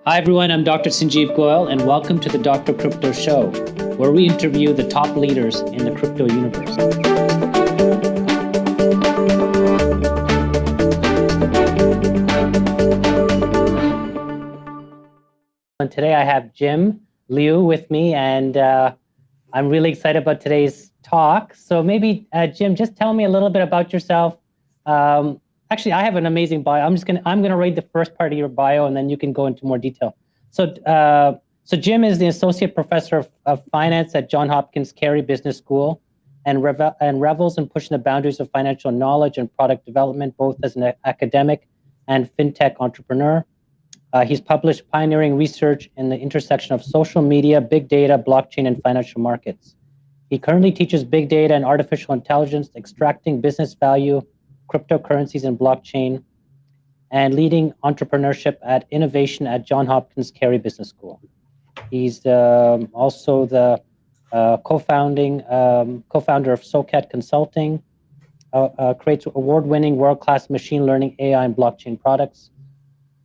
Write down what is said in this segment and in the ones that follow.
Hi everyone, I'm Dr. Sanjeev Goyal and welcome to the Dr. Crypto Show, where we interview the top leaders in the crypto universe. And today I have Jim Liew with me, and I'm really excited about today's talk. So maybe, Jim, just tell me a little bit about yourself. Actually, I have an amazing bio. I'm gonna read the first part of your bio, and then you can go into more detail. So Jim is the associate professor of finance at John Hopkins Business School, and revels in pushing the boundaries of financial knowledge and product development, both as an academic and fintech entrepreneur. He's published pioneering research in the intersection of social media, big data, blockchain, and financial markets. He currently teaches big data and artificial intelligence, extracting business value, cryptocurrencies, and blockchain, and leading entrepreneurship at innovation at John Hopkins Business School. He's also the co-founder of SOCAT Consulting, creates award-winning world-class machine learning, AI, and blockchain products.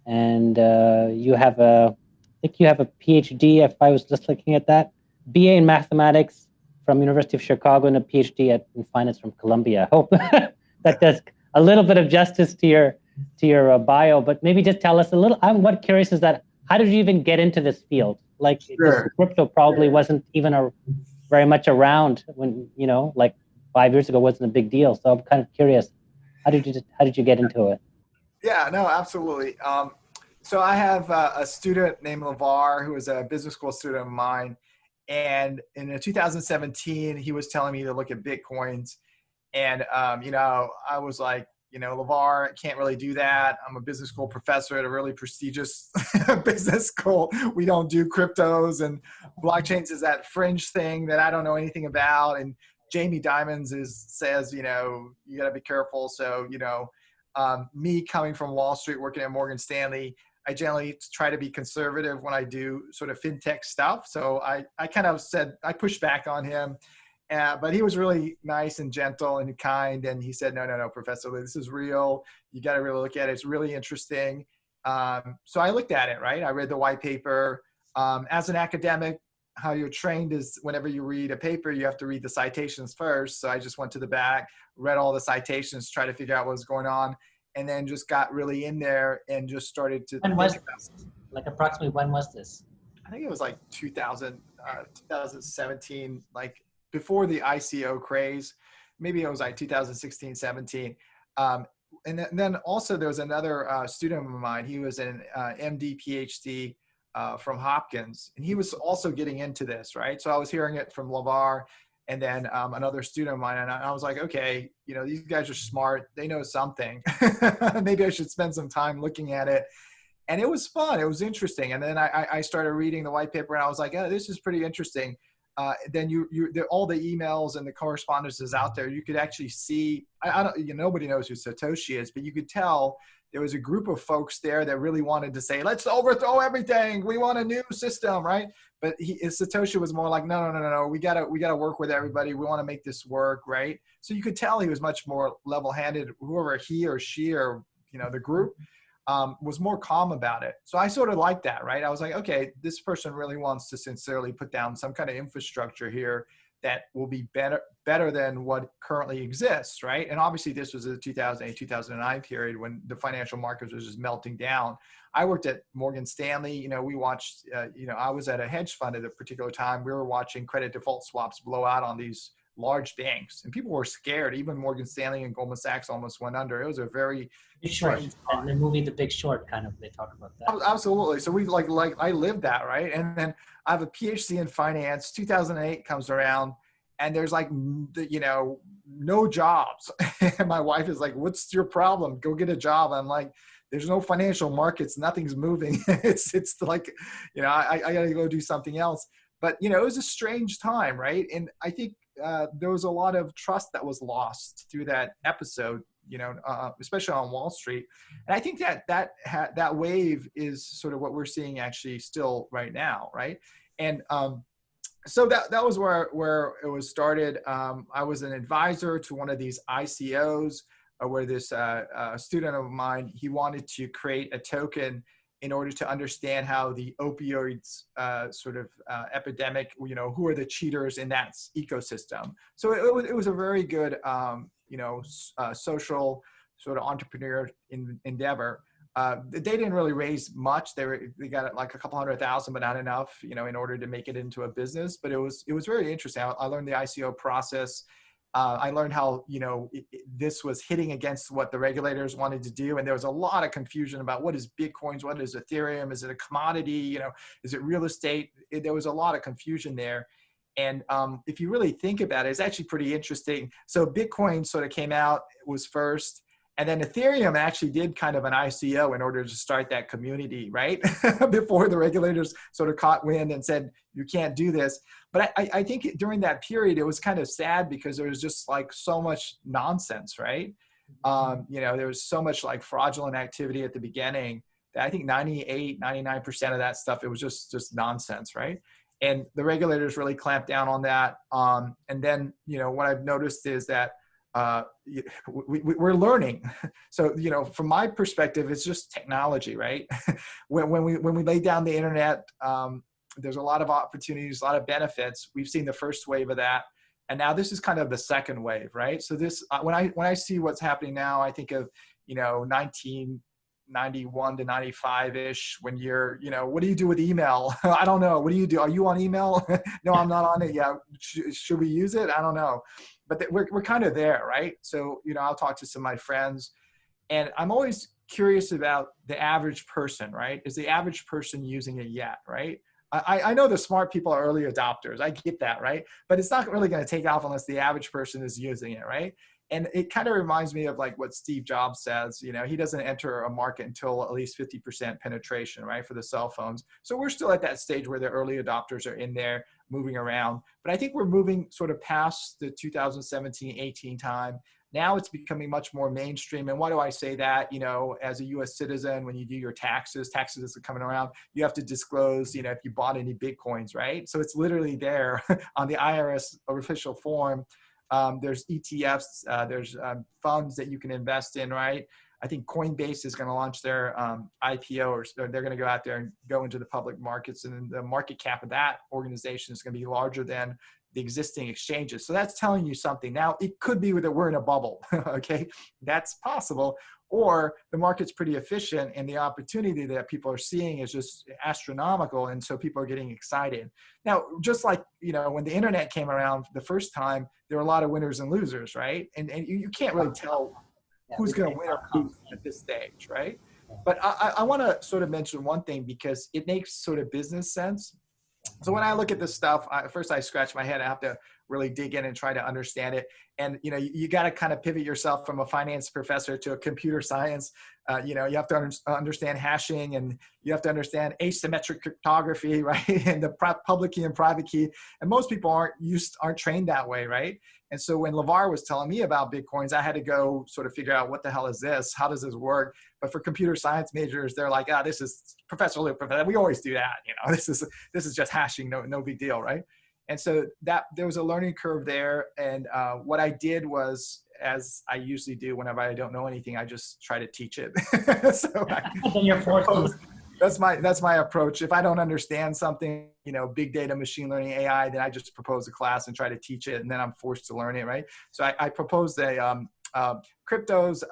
And I think you have a PhD, if I was just looking at that, BA in mathematics from University of Chicago and a PhD in finance from Columbia. I hope that does a little bit of justice to your bio, but maybe just tell us a little. I'm curious is that how did you even get into this field? Like, Sure. crypto probably wasn't even very much around when, like 5 years ago wasn't a big deal. So I'm kind of curious, how did you get into it? Yeah, no, absolutely. So I have a student named LeVar who is a business school student of mine. And in 2017, he was telling me to look at Bitcoins. And, I was like, LeVar, I can't really do that. I'm a business school professor at a really prestigious business school. We don't do cryptos, and blockchains is that fringe thing that I don't know anything about. And Jamie Dimons says, you got to be careful. So, me coming from Wall Street, working at Morgan Stanley, I generally try to be conservative when I do sort of fintech stuff. So I kind of said, I pushed back on him, but he was really nice and gentle and kind. And he said, no, Professor, this is real. You got to really look at it. It's really interesting. So I looked at it, right? I read the white paper. As an academic, how you're trained is whenever you read a paper, you have to read the citations first. So I just went to the back, read all the citations, try to figure out what was going on, and then just got really in there and just started to When was this? Like approximately when was this? I think it was like 2017, like before the ICO craze. Maybe it was like 2016, 17. And then also there was another student of mine. He was an MD, PhD from Hopkins, and he was also getting into this, right? So I was hearing it from LeVar, and then another student of mine, and I was like, okay, these guys are smart. They know something. Maybe I should spend some time looking at it. And it was fun. It was interesting. And then I started reading the white paper, and I was like, oh, this is pretty interesting. Then all the emails and the correspondences out there, you could actually see, nobody knows who Satoshi is, but you could tell there was a group of folks there that really wanted to say, let's overthrow everything. We want a new system, right? But Satoshi was more like, no. We gotta work with everybody. We want to make this work, right? So you could tell he was much more level-handed. Whoever he or she or the group was more calm about it. So I sort of liked that, right? I was like, okay, this person really wants to sincerely put down some kind of infrastructure here that will be better than what currently exists, right? And obviously this was the 2008, 2009 period when the financial markets was just melting down. I worked at Morgan Stanley. We watched, I was at a hedge fund at a particular time. We were watching credit default swaps blow out on these large banks, and people were scared. Even Morgan Stanley and Goldman Sachs almost went under. It was a very Short. And the movie The Big Short, kind of, they talk about that. Absolutely. So we like I lived that, right? And then I have a PhD in finance. 2008 comes around, and there's like no jobs. And my wife is like, "What's your problem? Go get a job." I'm like, "There's no financial markets. Nothing's moving. It's like, I got to go do something else." But it was a strange time, right? And I think there was a lot of trust that was lost through that episode, especially on Wall Street. And I think that wave is sort of what we're seeing actually still right now, right? And so that was where it was started. I was an advisor to one of these ICOs where this student of mine, he wanted to create a token in order to understand how the opioids epidemic, who are the cheaters in that ecosystem. So it was a very good, social sort of entrepreneur endeavor. They didn't really raise much. They got like a couple 100,000, but not enough, in order to make it into a business. But it was very interesting. I learned the ICO process. I learned how, this was hitting against what the regulators wanted to do. And there was a lot of confusion about what is Bitcoins, what is Ethereum, is it a commodity, is it real estate? There was a lot of confusion there. And if you really think about it, it's actually pretty interesting. So Bitcoin sort of came out, was first. And then Ethereum actually did kind of an ICO in order to start that community, right? Before the regulators sort of caught wind and said, you can't do this. But I think during that period, it was kind of sad because there was just like so much nonsense, right? There was so much like fraudulent activity at the beginning that I think 99% of that stuff, it was just nonsense, right? And the regulators really clamped down on that. And then, what I've noticed is that we're learning. So, from my perspective, it's just technology, right? when we lay down the internet, there's a lot of opportunities, a lot of benefits. We've seen the first wave of that. And now this is kind of the second wave, right? So this, when I see what's happening now, I think of, 1991 to 95-ish, when you're, what do you do with email? I don't know. What do you do? Are you on email? No, I'm not on it yet. Should we use it? I don't know. But we're kind of there, right? So, I'll talk to some of my friends, and I'm always curious about the average person, right? Is the average person using it yet, right? I know the smart people are early adopters. I get that, right? But it's not really going to take off unless the average person is using it, right? And it kind of reminds me of like what Steve Jobs says, he doesn't enter a market until at least 50% penetration, right, for the cell phones. So we're still at that stage where the early adopters are in there moving around. But I think we're moving sort of past the 2017-18 time. Now it's becoming much more mainstream. And why do I say that? As a US citizen, when you do your taxes are coming around, you have to disclose, if you bought any Bitcoins, right? So it's literally there on the IRS official form. There's ETFs, there's funds that you can invest in, right? I think Coinbase is going to launch their IPO, or they're going to go out there and go into the public markets, and the market cap of that organization is going to be larger than the existing exchanges. So that's telling you something. Now, it could be that we're in a bubble, okay? That's possible. Or the market's pretty efficient and the opportunity that people are seeing is just astronomical, and so people are getting excited. Now, just like, when the internet came around the first time, there were a lot of winners and losers, right? And you can't really tell who's going to win or lose at this stage, right? But I want to sort of mention one thing because it makes sort of business sense. So when I look at this stuff, first I scratch my head. I have to really dig in and try to understand it. And, you got to kind of pivot yourself from a finance professor to a computer science. You have to understand hashing, and you have to understand asymmetric cryptography, right? And the public key and private key. And most people aren't trained that way, right? And so when LeVar was telling me about Bitcoins, I had to go sort of figure out what the hell is this? How does this work? But for computer science majors, they're like, this is Professor Liew. We always do that. This is just hashing, no big deal, right? And so there was a learning curve there. And what I did was, as I usually do whenever I don't know anything, I just try to teach it. So that's my approach. If I don't understand something, big data, machine learning, AI, then I just propose a class and try to teach it, and then I'm forced to learn it, right? So I proposed a cryptos,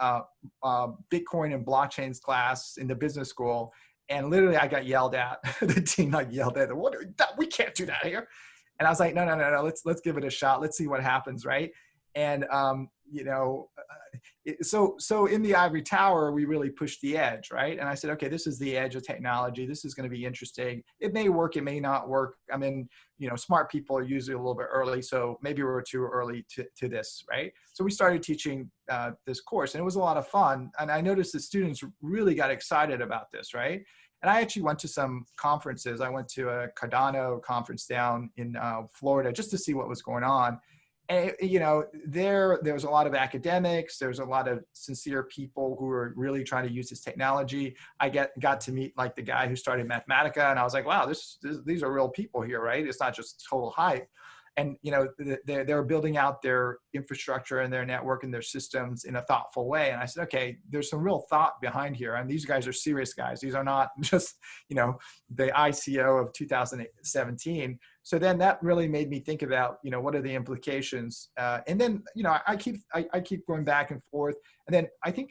Bitcoin and blockchains class in the business school, and literally I got yelled at. The dean yelled at, we can't do that here. And I was like, no, let's give it a shot. Let's see what happens, right? And so in the ivory tower, we really pushed the edge, right? And I said, okay, this is the edge of technology. This is going to be interesting. It may work, it may not work. I mean, smart people are usually a little bit early, so maybe we're too early to this, right? So we started teaching this course, and it was a lot of fun. And I noticed the students really got excited about this, right? And I actually went to some conferences. I went to a Cardano conference down in Florida just to see what was going on. And, there was a lot of academics. There was a lot of sincere people who were really trying to use this technology. I got to meet like the guy who started Mathematica, and I was like, wow, these are real people here, right? It's not just total hype. and they're building out their infrastructure and their network and their systems in a thoughtful way. And I said, okay, there's some real thought behind here, and these guys are serious guys. These are not just the ICO of 2017. So then that really made me think about what are the implications, and then I keep going back and forth, and then I think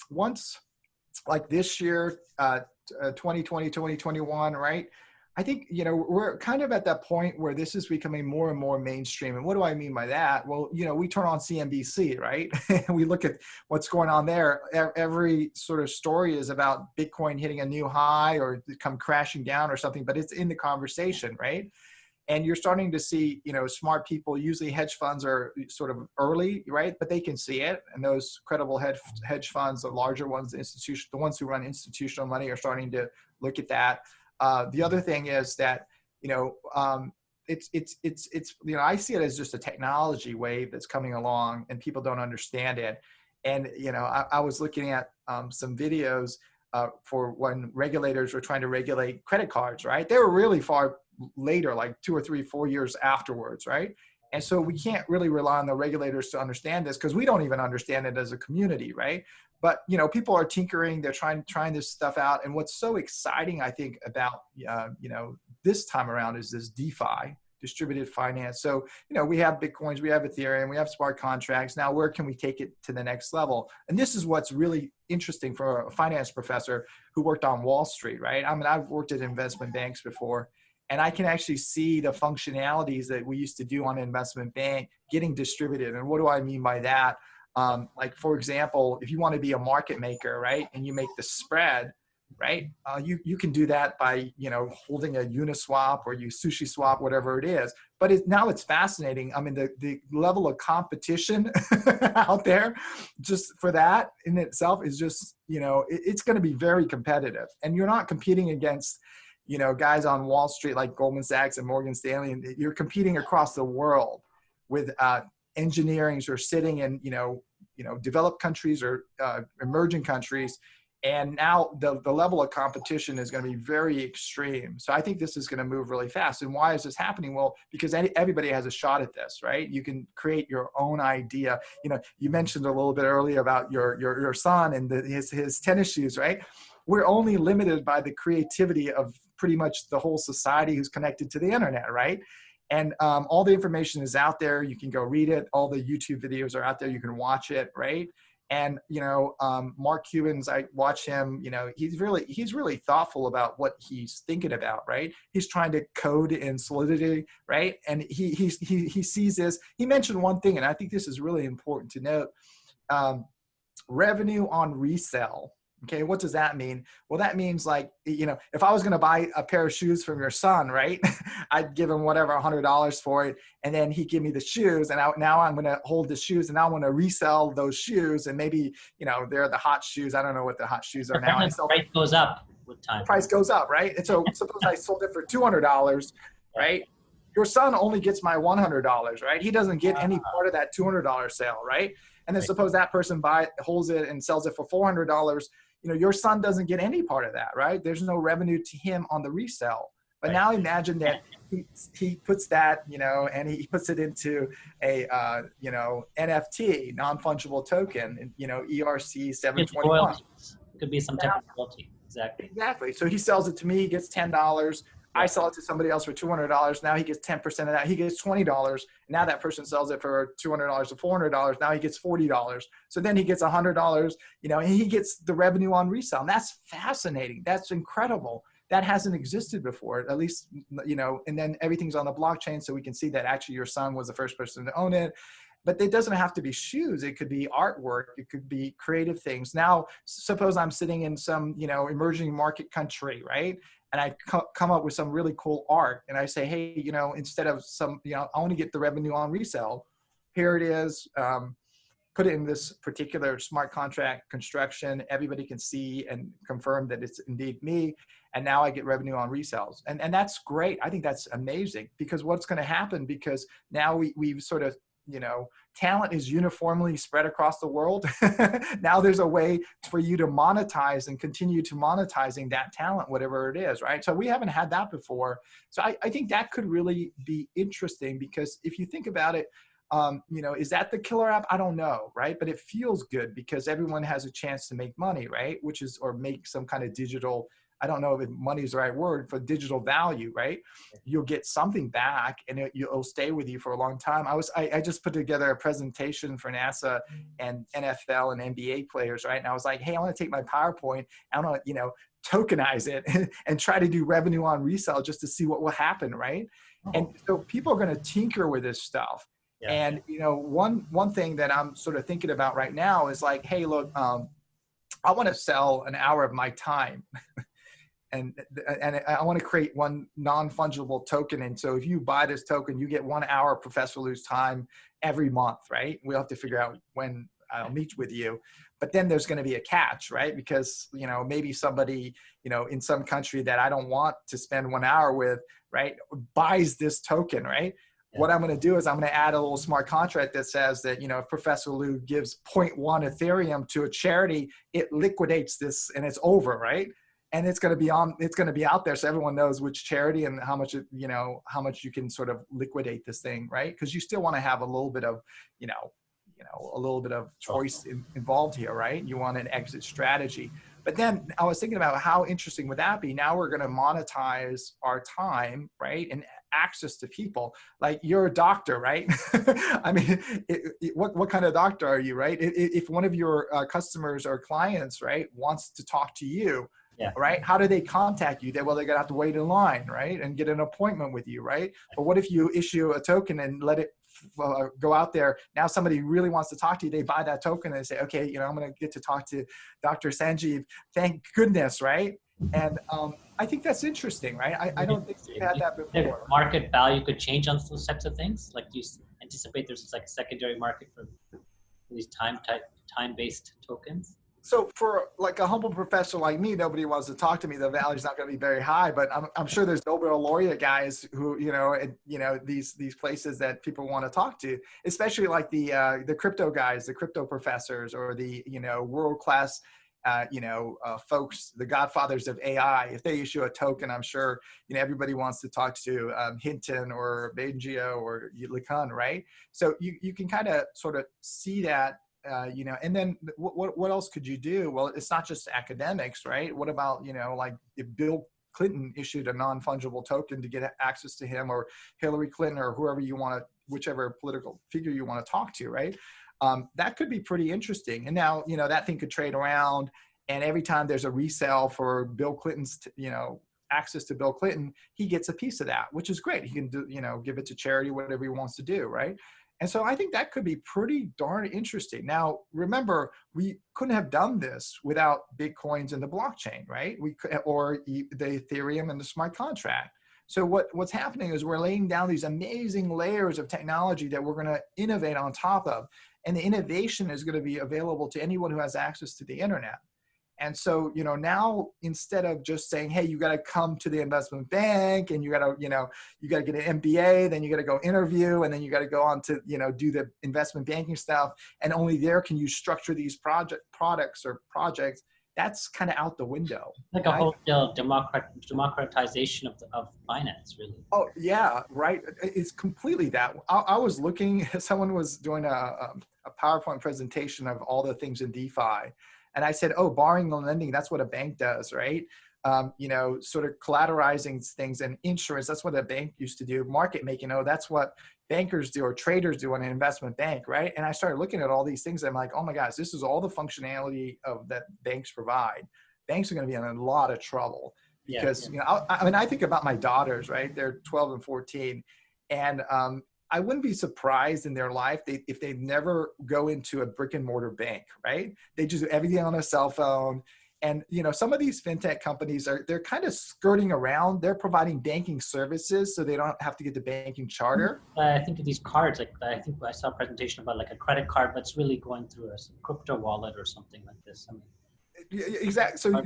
once, like this year, 2020, 2021, right? I think, we're kind of at that point where this is becoming more and more mainstream. And what do I mean by that? Well, we turn on CNBC, right? And we look at what's going on there. Every sort of story is about Bitcoin hitting a new high or come crashing down or something, but it's in the conversation, right? And you're starting to see, smart people, usually hedge funds are sort of early, right? But they can see it. And those credible hedge funds, the larger ones, the ones who run institutional money are starting to look at that. The other thing is that, I see it as just a technology wave that's coming along and people don't understand it. And, I was looking at some videos for when regulators were trying to regulate credit cards, right? They were really far later, like 2 or 3, 4 years afterwards, right? And so we can't really rely on the regulators to understand this because we don't even understand it as a community, right? But people are tinkering, they're trying this stuff out. And what's so exciting, I think, about this time around is this DeFi, distributed finance. So we have Bitcoins, we have Ethereum, we have smart contracts. Now where can we take it to the next level? And this is what's really interesting for a finance professor who worked on Wall Street, right? I mean, I've worked at investment banks before, and I can actually see the functionalities that we used to do on an investment bank getting distributed. And what do I mean by that? Like, for example, if you want to be a market maker, right, and you make the spread, right, you can do that by, holding a Uniswap or you Sushi Swap, whatever it is. But now it's fascinating. I mean, the level of competition out there just for that in itself is just, it's going to be very competitive. And you're not competing against, guys on Wall Street like Goldman Sachs and Morgan Stanley, and you're competing across the world with engineers who are sitting in, developed countries or emerging countries. And now the level of competition is going to be very extreme. So I think this is going to move really fast. And why is this happening? Well, because everybody has a shot at this, right? You can create your own idea. You mentioned a little bit earlier about your son and his tennis shoes, right? We're only limited by the creativity of pretty much the whole society who's connected to the internet, right? And all the information is out there. You can go read it. All the YouTube videos are out there. You can watch it, right? And Mark Cuban's, I watch him. He's really thoughtful about what he's thinking about, right? He's trying to code in Solidity, right? And he sees this. He mentioned one thing, and I think this is really important to note: revenue on resale. Okay, what does that mean? Well, that means, like, if I was going to buy a pair of shoes from your son, right, I'd give him whatever, $100 for it. And then he'd give me the shoes. And now I'm going to hold the shoes and I want to resell those shoes. And maybe, they're the hot shoes. I don't know what the hot shoes are now. The price goes up with time. The price goes up, right? And so suppose I sold it for $200, right? Your son only gets my $100, right? He doesn't get any part of that $200 sale, right? And then suppose that person holds it and sells it for $400. Your son doesn't get any part of that, right? There's no revenue to him on the resale. But now imagine that he puts that, and he puts it into a, NFT, non-fungible token, ERC 721. It could be some type of royalty. Exactly. Exactly. So he sells it to me, he gets $10. I sell it to somebody else for $200. Now he gets 10% of that. He gets $20. Now that person sells it for $200 to $400. Now he gets $40. So then he gets $100, and he gets the revenue on resale. And that's fascinating. That's incredible. That hasn't existed before, at least, and then everything's on the blockchain. So we can see that actually your son was the first person to own it. But it doesn't have to be shoes. It could be artwork. It could be creative things. Now, suppose I'm sitting in some, emerging market country, right? And I come up with some really cool art. And I say, hey, instead of I want to get the revenue on resale. Here it is. Put it in this particular smart contract construction. Everybody can see and confirm that it's indeed me. And now I get revenue on resales. And that's great. I think that's amazing, because what's going to happen, because now we've sort of talent is uniformly spread across the world. Now there's a way for you to monetize and continue to monetizing that talent, whatever it is, right? So we haven't had that before. So I think that could really be interesting, because if you think about it, is that the killer app? I don't know, right? But it feels good because everyone has a chance to make money, right? Or make some kind of digital, I don't know if money is the right word, for digital value, right? You'll get something back, and it'll stay with you for a long time. I just put together a presentation for NASA and NFL and NBA players, right? And I was like, hey, I want to take my PowerPoint, I want to, tokenize it and try to do revenue on resale just to see what will happen, right? Oh. And so people are going to tinker with this stuff. Yeah. And, one thing that I'm sort of thinking about right now is like, hey, look, I want to sell an hour of my time. And I want to create one non-fungible token. And so if you buy this token, you get 1 hour of Professor Liu's time every month, right? We'll have to figure out when I'll meet with you. But then there's going to be a catch, right? Because, maybe somebody, in some country that I don't want to spend 1 hour with, right, buys this token, right? Yeah. What I'm going to do is I'm going to add a little smart contract that says that, if Professor Liu gives 0.1 Ethereum to a charity, it liquidates this and it's over, right? And it's going to be out there, so everyone knows which charity and how much you can sort of liquidate this thing, right? Because you still want to have a little bit of, a little bit of choice involved here, right? You want an exit strategy. But then I was thinking about how interesting would that be? Now we're going to monetize our time, right? And access to people. Like, you're a doctor, right? I mean, what kind of doctor are you, right? If one of your customers or clients, right, wants to talk to you, yeah, right? How do they contact you? They're going to have to wait in line, right? And get an appointment with you, right? But what if you issue a token and let it go out there? Now somebody really wants to talk to you. They buy that token and they say, okay, I'm going to get to talk to Dr. Sanjeev. Thank goodness, right? And I think that's interesting, right? I don't think we've had that before. Market value could change on those types of things. Like, do you anticipate there's like a secondary market for these time-based tokens? So for like a humble professor like me, nobody wants to talk to me. The value's not going to be very high, but I'm sure there's Nobel laureate guys who, these places that people want to talk to, especially like the crypto guys, the crypto professors, or the, world-class, folks, the godfathers of AI. If they issue a token, I'm sure, everybody wants to talk to Hinton or Bengio or LeCun, right? So you can kind of sort of see that. And then what else could you do? Well, it's not just academics, right? What about, like if Bill Clinton issued a non-fungible token to get access to him, or Hillary Clinton, or whoever you want to, whichever political figure you want to talk to, right? That could be pretty interesting. And now, that thing could trade around, and every time there's a resale for Bill Clinton's, access to Bill Clinton, he gets a piece of that, which is great. He can do, give it to charity, whatever he wants to do, right? And so I think that could be pretty darn interesting. Now, remember, we couldn't have done this without Bitcoins and the blockchain, right? We could, or the Ethereum and the smart contract. So what's happening is we're laying down these amazing layers of technology that we're going to innovate on top of. And the innovation is going to be available to anyone who has access to the internet. And so, now instead of just saying, hey, you got to come to the investment bank and you got to get an MBA, then you got to go interview, and then you got to go on to, do the investment banking stuff. And only there can you structure these products or projects. That's kind of out the window. Like a whole democratization of finance, really. Oh, yeah, right. It's completely that. I was looking, someone was doing a PowerPoint presentation of all the things in DeFi. And I said, oh, borrowing and lending, that's what a bank does, right? Sort of collateralizing things, and insurance, that's what a bank used to do. Market making, oh, that's what bankers do or traders do in an investment bank, right? And I started looking at all these things. I'm like, oh my gosh, this is all the functionality that banks provide. Banks are going to be in a lot of trouble because, I think about my daughters, right? They're 12 and 14. And I wouldn't be surprised in their life if they never go into a brick and mortar bank, right? They just do everything on a cell phone. And, some of these fintech companies they're kind of skirting around. They're providing banking services so they don't have to get the banking charter. I think of these cards, like I think I saw a presentation about like a credit card, but it's really going through a crypto wallet or something like this. I mean, exactly. So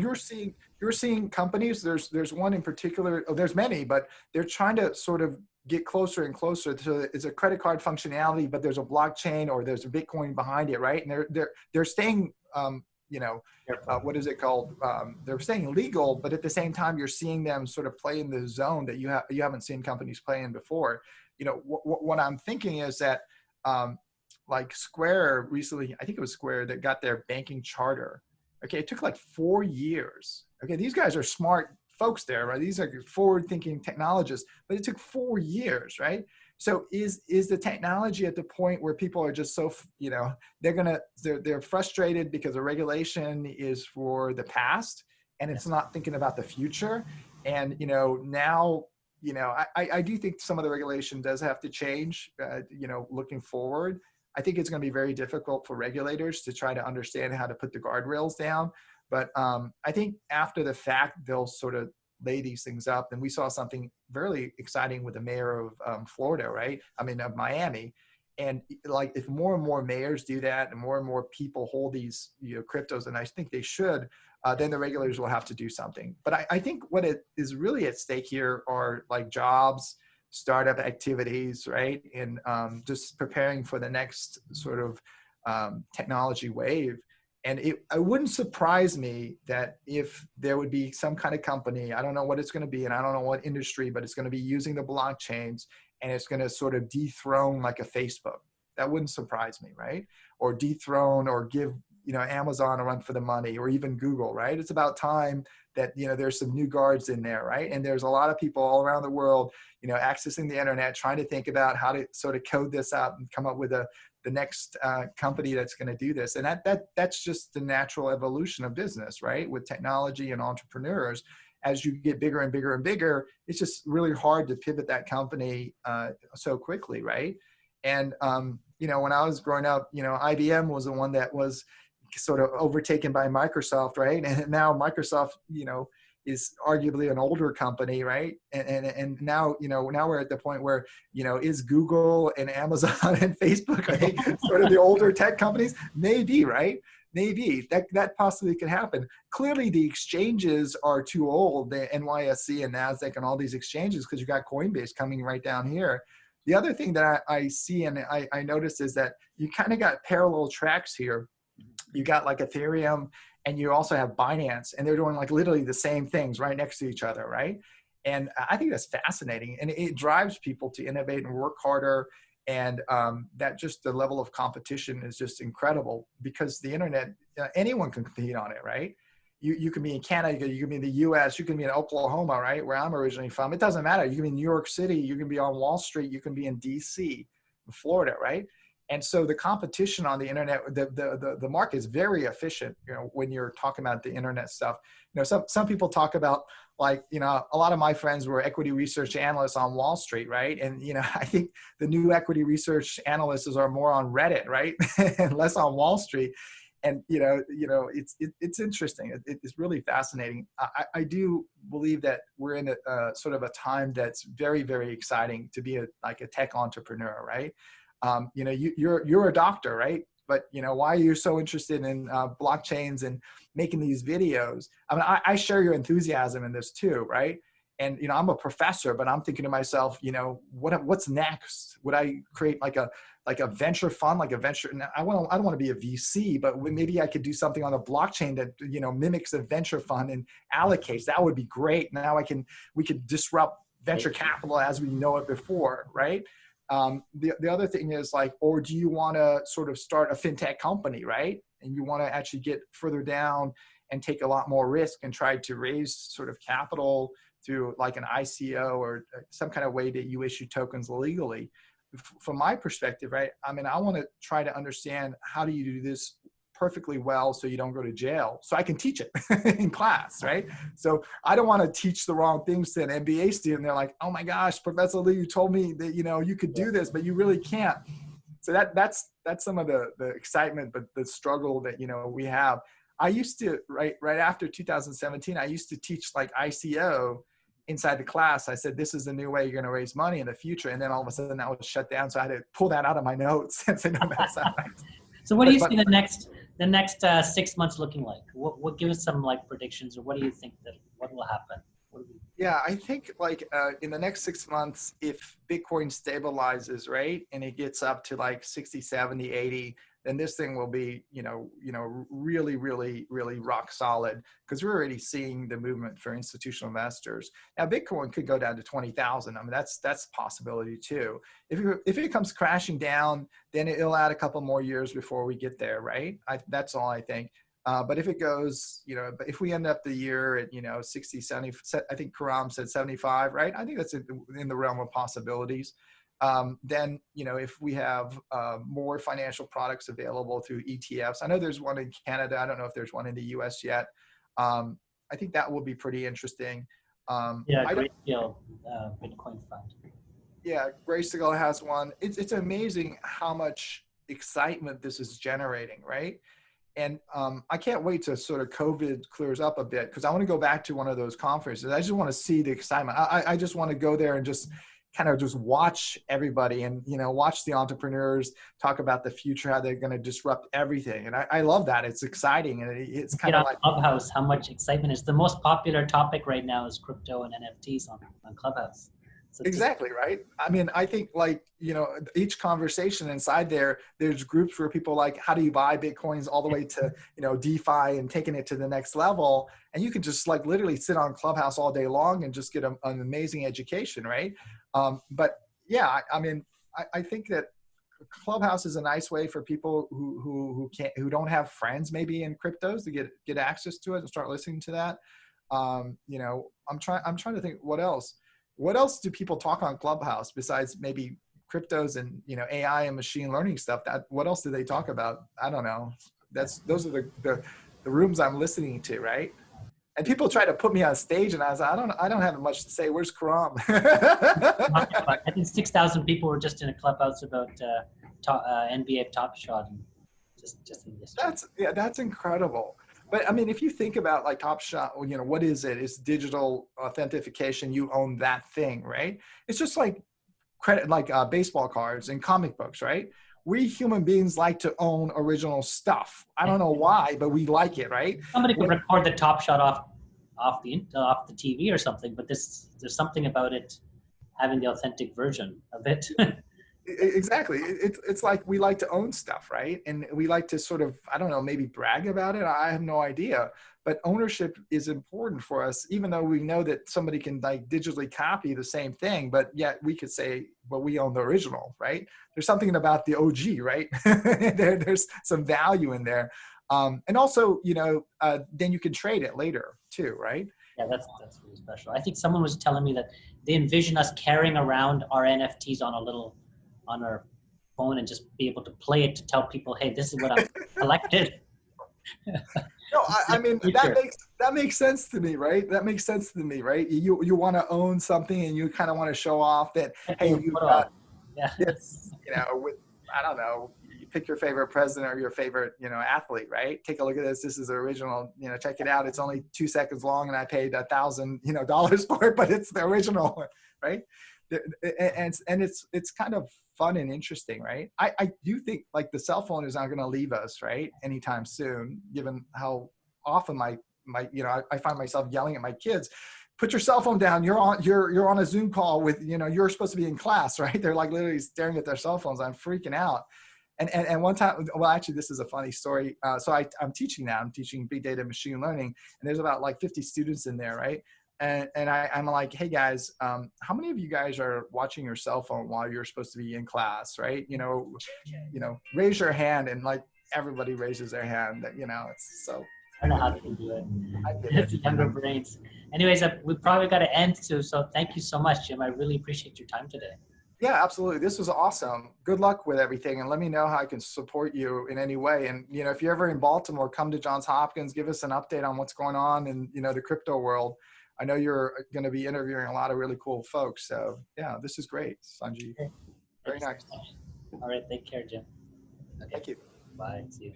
you're seeing companies, there's one in particular, there's many, but they're trying to sort of get closer and closer to it's a credit card functionality, but there's a blockchain or there's a Bitcoin behind it, right? And they're staying, what is it called? They're staying legal, but at the same time, you're seeing them sort of play in the zone that you haven't seen companies play in before. What I'm thinking is that like Square recently, I think it was Square that got their banking charter. Okay, it took like 4 years. Okay, these guys are smart folks there, right? These are forward-thinking technologists, but it took 4 years, right? So is the technology at the point where people are just so, they're frustrated because the regulation is for the past and it's not thinking about the future. And, now, I do think some of the regulation does have to change, looking forward. I think it's going to be very difficult for regulators to try to understand how to put the guardrails down. But I think after the fact, they'll sort of lay these things up. And we saw something very exciting with the mayor of Florida, right? Of Miami. And like, if more and more mayors do that and more people hold these cryptos, and I think they should, then the regulators will have to do something. But I think what it is really at stake here are like jobs, startup activities, right? And just preparing for the next sort of technology wave. And it wouldn't surprise me that if there would be some kind of company, I don't know what it's going to be, and I don't know what industry, but it's going to be using the blockchains, and it's going to sort of dethrone like a Facebook. That wouldn't surprise me, right? Or dethrone or give, Amazon a run for the money, or even Google, right? It's about time that, there's some new guards in there, right? And there's a lot of people all around the world, accessing the internet, trying to think about how to sort of code this up and come up with the next company that's going to do this. And that's just the natural evolution of business, right? With technology and entrepreneurs, as you get bigger and bigger and bigger, it's just really hard to pivot that company so quickly, right? And, when I was growing up, IBM was the one that was sort of overtaken by Microsoft, right? And now Microsoft, is arguably an older company, right? And now, now we're at the point where, is Google and Amazon and Facebook, are they sort of the older tech companies? Maybe, right? Maybe that possibly could happen. Clearly the exchanges are too old, the NYSE and NASDAQ and all these exchanges, because you got Coinbase coming right down here. The other thing that I see and I noticed is that you kind of got parallel tracks here. You got like Ethereum, and you also have Binance, and they're doing like literally the same things right next to each other, right? And I think that's fascinating, and it drives people to innovate and work harder. And that just the level of competition is just incredible, because the internet, anyone can compete on it, right? You can be in Canada, you can be in the US, you can be in Oklahoma, right? Where I'm originally from. It doesn't matter. You can be in New York City, you can be on Wall Street, you can be in DC, Florida, right? And so the competition on the internet, the market is very efficient, when you're talking about the internet stuff. Some people talk about like, a lot of my friends were equity research analysts on Wall Street, right? And, I think the new equity research analysts are more on Reddit, right? And less on Wall Street. And, it's interesting. It's really fascinating. I do believe that we're in a sort of a time that's very, very exciting to be like a tech entrepreneur, right? You're a doctor, right? But why are you so interested in blockchains and making these videos? I share your enthusiasm in this too, right? And I'm a professor, but I'm thinking to myself, what's next? Would I create like a venture fund, like a venture? I don't want to be a VC, but maybe I could do something on a blockchain that mimics a venture fund and allocates. That would be great. Now we could disrupt venture capital as we know it before, right? The other thing is like, or do you want to sort of start a fintech company, right? And you want to actually get further down and take a lot more risk and try to raise sort of capital through like an ICO or some kind of way that you issue tokens legally. From my perspective, right? I want to try to understand how do you do this perfectly well so you don't go to jail, so I can teach it in class, right? So I don't want to teach the wrong things to an MBA student. They're like, oh my gosh, Professor Liew, you told me that you could do this, but you really can't. So that's some of the excitement, but the struggle that we have. I used to right after 2017, I used to teach like ICO inside the class. I said, this is the new way you're going to raise money in the future, and then all of a sudden that was shut down. So I had to pull that out of my notes and say, no, that's not right. So what do you see the next 6 months looking like? What give us some like predictions, or what do you think that what will happen? Yeah, I think like in the next 6 months, if Bitcoin stabilizes, right, and it gets up to like 60, 70, 80, then this thing will be, really, really, really rock solid, because we're already seeing the movement for institutional investors. Now, Bitcoin could go down to 20,000. I mean, that's a possibility too. If it comes crashing down, then it'll add a couple more years before we get there, right? That's all I think. But if it goes, but if we end up the year at, 60, 70, I think Karam said 75, right? I think that's in the realm of possibilities. Then, if we have more financial products available through ETFs, I know there's one in Canada. I don't know if there's one in the US yet. I think that will be pretty interesting. Yeah, great deal, Bitcoin fund. Yeah, Grayscale has one. It's amazing how much excitement this is generating, right? And I can't wait to sort of COVID clears up a bit, because I want to go back to one of those conferences. I just want to see the excitement. I just want to go there and just kind of just watch everybody and, watch the entrepreneurs talk about the future, how they're going to disrupt everything. And I love that. It's exciting. And it's kind of like Clubhouse, how much excitement is the most popular topic right now is crypto and NFTs on Clubhouse. So exactly, right? I mean, I think like, each conversation inside there's groups where people like, how do you buy Bitcoins, all the way to, DeFi and taking it to the next level. And you can just like literally sit on Clubhouse all day long and just get an amazing education, right? But yeah, I mean, I think that Clubhouse is a nice way for people who don't have friends maybe in cryptos to get access to it and start listening to that. I'm trying to think what else. What else do people talk on Clubhouse besides maybe cryptos and AI and machine learning stuff? What else do they talk about? I don't know. Those are the rooms I'm listening to, right? And people try to put me on stage, and I was like, I don't have much to say. Where's Karam? I think 6,000 people were just in a Clubhouse about NBA Top Shot, and just in this. That's incredible. But I mean, if you think about like Top Shot, what is it? It's digital authentication. You own that thing, right? It's just like credit, like baseball cards and comic books, right? We human beings like to own original stuff. I don't know why, but we like it, right? Somebody could record the Top Shot off the TV or something, but there's something about it having the authentic version of it. Exactly. It's like we like to own stuff, right? And we like to sort of, I don't know, maybe brag about it. I have no idea. But ownership is important for us, even though we know that somebody can like digitally copy the same thing, but yet we could say, well, we own the original, right? There's something about the OG, right? There's some value in there. And also, then you can trade it later too, right? Yeah, that's really special. I think someone was telling me that they envision us carrying around our NFTs on our phone and just be able to play it to tell people, hey, this is what I've collected. No, I mean, that makes sense to me, right? That makes sense to me, right? You want to own something and you kind of want to show off that, hey, you've got this, I don't know, you pick your favorite president or your favorite, athlete, right? Take a look at this. This is the original, check it out. It's only 2 seconds long and I paid $1,000, dollars for it, but it's the original, right? And it's kind of fun and interesting, right? I do think like the cell phone is not going to leave us, right, anytime soon, given how often I find myself yelling at my kids, put your cell phone down. You're on a Zoom call with, you're supposed to be in class, right? They're like literally staring at their cell phones. I'm freaking out. And one time, well, actually, this is a funny story. So I'm teaching now. I'm teaching big data machine learning, and there's about like 50 students in there, right? And I'm like, hey guys, how many of you guys are watching your cell phone while you're supposed to be in class, right? Raise your hand, and like everybody raises their hand. That it's so. I don't know how they can do it. It's younger brains. Anyways, we've probably got to end too. So thank you so much, Jim. I really appreciate your time today. Yeah, absolutely. This was awesome. Good luck with everything, and let me know how I can support you in any way. And if you're ever in Baltimore, come to Johns Hopkins. Give us an update on what's going on in the crypto world. I know you're going to be interviewing a lot of really cool folks. So yeah, this is great, Sanjeev. Okay. Very nice. All right. Take care, Jim. Okay. Thank you. Bye. See you.